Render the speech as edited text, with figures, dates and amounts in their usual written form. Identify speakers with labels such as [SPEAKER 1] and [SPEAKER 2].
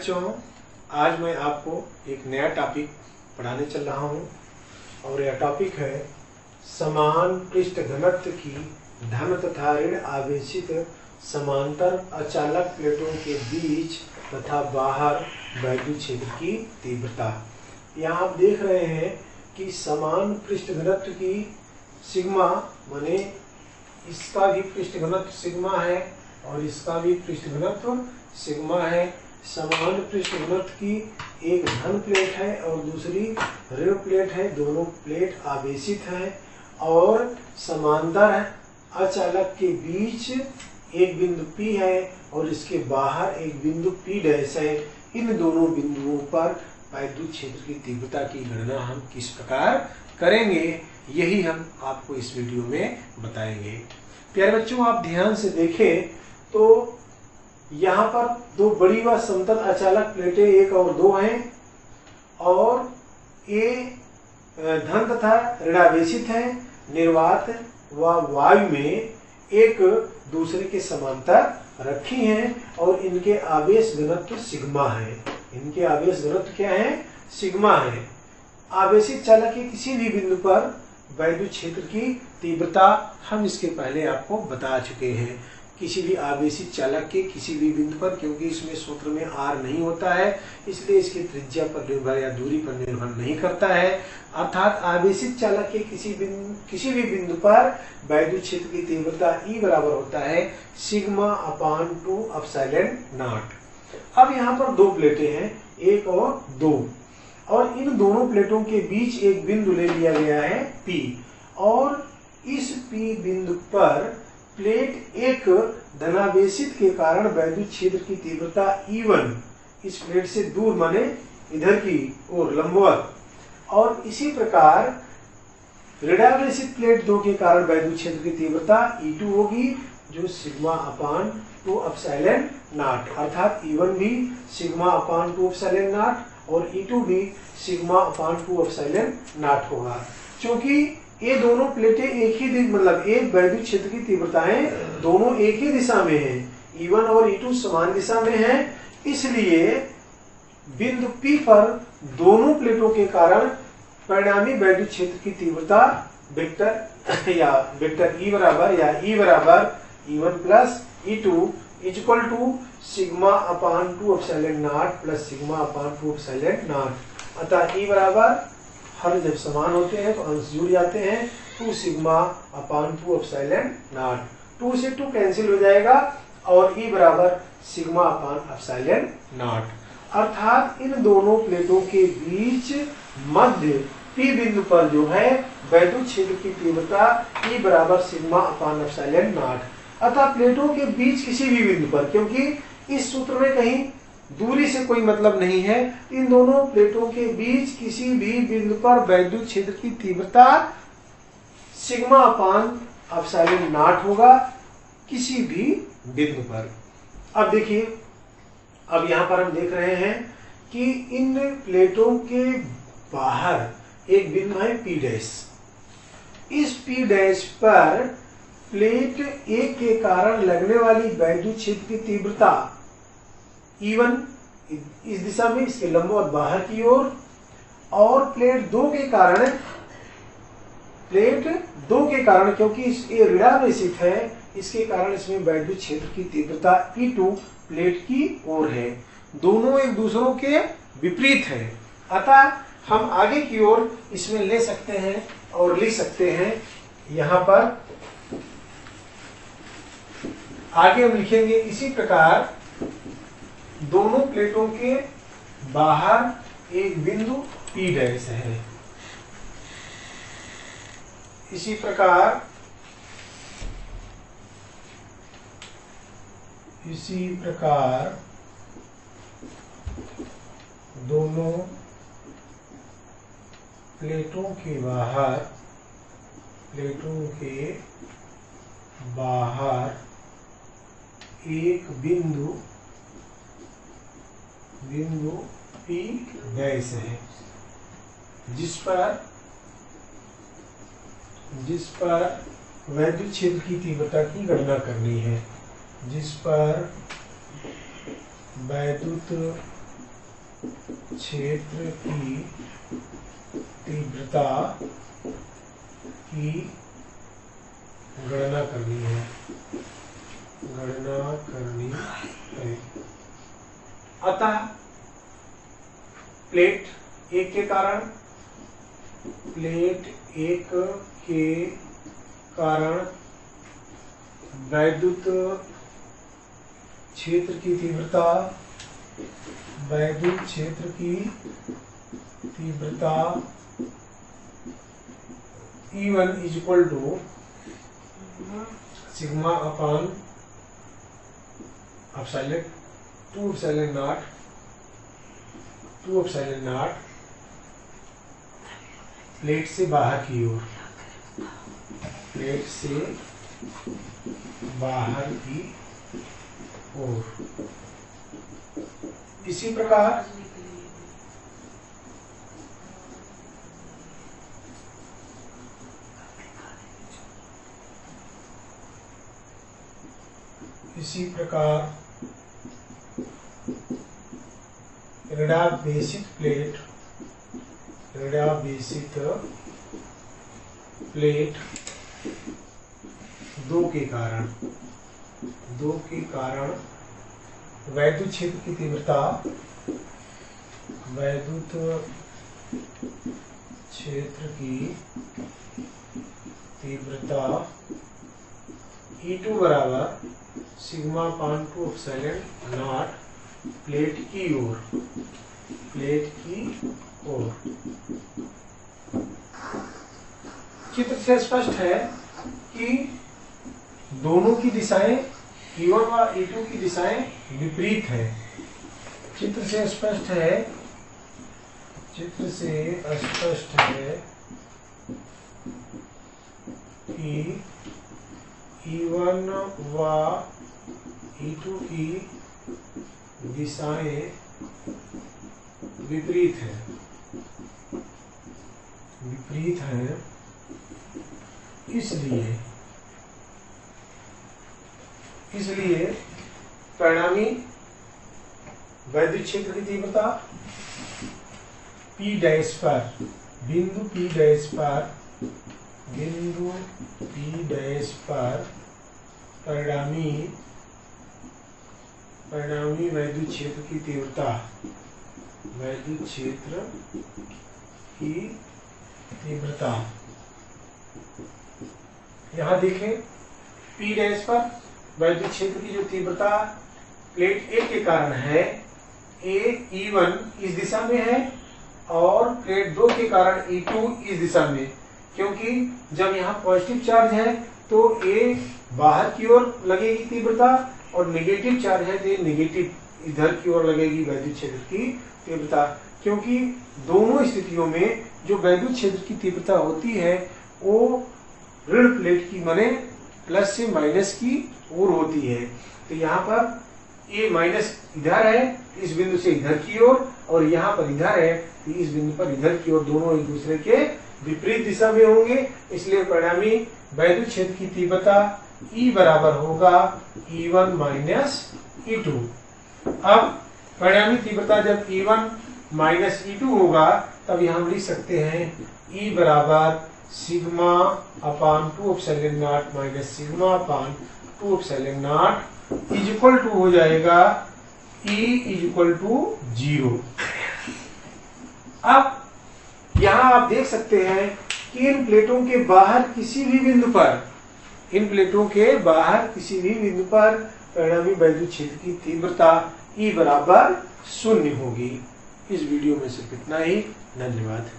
[SPEAKER 1] बच्चों, आज मैं आपको एक नया टॉपिक पढ़ाने चल रहा हूं और यह टॉपिक है समान पृष्ठ घनत्व की धन तथा ऋण आवेशित समांतर अचालक प्लेटों के बीच तथा बाहर वैद्युत क्षेत्र की तीव्रता। यहाँ आप देख रहे हैं कि समान पृष्ठ घनत्व की सिग्मा माने इसका भी पृष्ठ घनत्व सिग्मा है और इसका भी पृष्ठ घनत्व सिग्मा है। समान पृष्ठ घनत्व की एक धन प्लेट है और दूसरी ऋण प्लेट है, दोनों प्लेट आवेशित हैं और समांतर अचालक के बीच एक बिंदु P है और इसके बाहर एक बिंदु P' है। इन दोनों बिंदुओं पर वैद्युत क्षेत्र की तीव्रता की गणना हम किस प्रकार करेंगे, यही हम आपको इस वीडियो में बताएंगे। प्यारे बच्चों, आप ध्यान से देखें तो यहाँ पर दो बड़ी व समतल अचालक प्लेटें 1 और 2 हैं और ये धन तथा ऋणावेशित हैं। निर्वात व वायु में एक दूसरे के समांतर रखी हैं और इनके आवेश घनत्व सिग्मा है। इनके आवेश घनत्व क्या है? सिग्मा है। आवेशित चालक के किसी भी बिंदु पर वैद्युत क्षेत्र की तीव्रता हम इसके पहले आपको बता चुके हैं। किसी भी आवेशित चालक के किसी भी बिंदु पर, क्योंकि इसमें सूत्र में R नहीं होता है इसलिए इसकी त्रिज्या पर निर्भर या दूरी पर निर्भर नहीं करता है। अर्थात आवेशित चालक के किसी भी बिंदु पर वैद्युत क्षेत्र की तीव्रता E बराबर होता है सिग्मा अपान 2 एप्सिलॉन नॉट। अब यहाँ पर दो प्लेटें हैं 1 और 2 और इन दोनों प्लेटों के बीच एक बिंदु ले लिया गया है P और इस P बिंदु पर प्लेट एक धनावेशित के कारण वैद्युत क्षेत्र की तीव्रता E1 इस प्लेट से दूर माने इधर की ओर लंबवत, और इसी प्रकार ऋणावेशित प्लेट 2 के कारण वैद्युत क्षेत्र की तीव्रता E2 होगी जो सिग्मा अपान 2 एप्सिलॉन नॉट। अर्थात E1 भी सिग्मा अपान 2 एप्सिलॉन नॉट और E2 भी सिग्मा अपान 2 एप्सिलॉन नॉट होगा। क्योंकि ये दोनों प्लेटें एक ही मतलब एक वैद्युत क्षेत्र की तीव्रताएं दोनों एक ही दिशा में हैं, E1 और E2 समान दिशा में हैं, इसलिए बिंदु P पर दोनों प्लेटों के कारण परिणामी वैद्युत क्षेत्र की तीव्रता वेक्टर E बराबर या E बराबर E1 plus E2 equal to sigma upon 2 epsilon naught plus sigma upon 2 epsilon naught. अतः E बराबर हर जब समान होते हैं तो अंश जुड़ जाते हैं 2 सिग्मा अपान 2 एप्सिलॉन नॉट। 2 से 2 कैंसिल हो जाएगा और E बराबर सिग्मा अपान एप्सिलॉन नॉट। अर्थात इन दोनों प्लेटों के बीच मध्य P बिंदु पर जो है वैद्युत क्षेत्र की तीव्रता E बराबर सिग्मा अपान एप्सिलॉन नॉट। अतः प्लेटों के बीच किसी भी बिंदु पर, क्योंकि इस सूत्र में कहीं दूरी से कोई मतलब नहीं है, इन दोनों प्लेटों के बीच किसी भी बिंदु पर वैद्युत क्षेत्र की तीव्रता सिग्मा अपान एप्सिलॉन नॉट होगा किसी भी बिंदु पर। अब देखिए, अब यहाँ पर हम देख रहे हैं कि इन प्लेटों के बाहर एक बिंदु है P'। इस P' पर प्लेट 1 के कारण लगने वाली वैद्युत क्षेत्र की तीव्रता E1 इस दिशा में इसके लंबवत बाहर की ओर और प्लेट 2 के कारण क्योंकि ये ऋणावेशित है इसके कारण इसमें वैद्युत क्षेत्र की तीव्रता E2 प्लेट की ओर है। दोनों एक दूसरों के विपरीत है। अतः हम आगे की ओर इसमें ले सकते हैं और लिख सकते हैं। यहाँ पर आगे हम लिखेंगे इसी प्रकार दोनों प्लेटों के बाहर एक बिंदु P' है। इसी प्रकार दोनों प्लेटों के बाहर एक बिंदु P' है जिस पर वैद्युत क्षेत्र की तीव्रता की गणना करनी है, जिस पर वैद्युत क्षेत्र की तीव्रता की गणना करनी है, अतः प्लेट 1 के कारण वैद्युत क्षेत्र की तीव्रता E1 is equal to sigma upon epsilon 2 epsilon naught plate से बाहर की ओर, इसी प्रकार रेडार बेसिक प्लेट 2 के कारण वैद्युत क्षेत्र की तीव्रता E2 बराबर sigma upon 2 epsilon naught plate की ओर। चित्र से स्पष्ट है कि दोनों की दिशाएं E1 व E2 की दिशाएं विपरीत है। चित्र से स्पष्ट है कि E1 व E2 की दिशाएं विपरीत हैं, इसलिए परिणामी वैद्युत क्षेत्र की तीव्रता P डैश पर बिंदु P डैश पर परिणामी वैद्युत क्षेत्र की तीव्रता यहाँ देखें, P डैश पर वैद्युत क्षेत्र की जो तीव्रता प्लेट 1 के कारण है, E1 इस दिशा में है और प्लेट 2 के कारण E2 इस दिशा में, क्योंकि जब यहाँ पॉजिटिव चार्ज है तो A बाहर की ओर लगेगी तीव्रता और नेगेटिव चार्ज है तो नेगेटिव इधर की ओर लगेगी वैद्युत क्षेत्र की तीव्रता। क्योंकि दोनों स्थितियों में जो वैद्युत क्षेत्र की तीव्रता होती है वो ऋण प्लेट की माने प्लस से माइनस की ओर होती है। तो यहाँ पर A माइनस इधर है इस बिंदु से इधर की ओर और यहाँ पर इधर है तो इस बिंदु पर इधर की ओर, दोनों एक दूसरे के विपरीत दिशा में होंगे। इसलिए परिणामी वैद्युत क्षेत्र की तीव्रता E बराबर होगा E1 माइनस E2। अब परिणामी तीव्रता जब E1 माइनस E2 होगा तब यहाँ हम लिख सकते हैं E बराबर sigma upon 2 epsilon naught minus sigma upon 2 epsilon naught is equal to हो जाएगा E इज इक्वल टू 0। अब यहाँ आप देख सकते हैं कि इन प्लेटों के बाहर किसी भी बिंदु पर परिणामी वैद्युत क्षेत्र की तीव्रता E बराबर 0 होगी। इस वीडियो में सिर्फ इतना ही। धन्यवाद।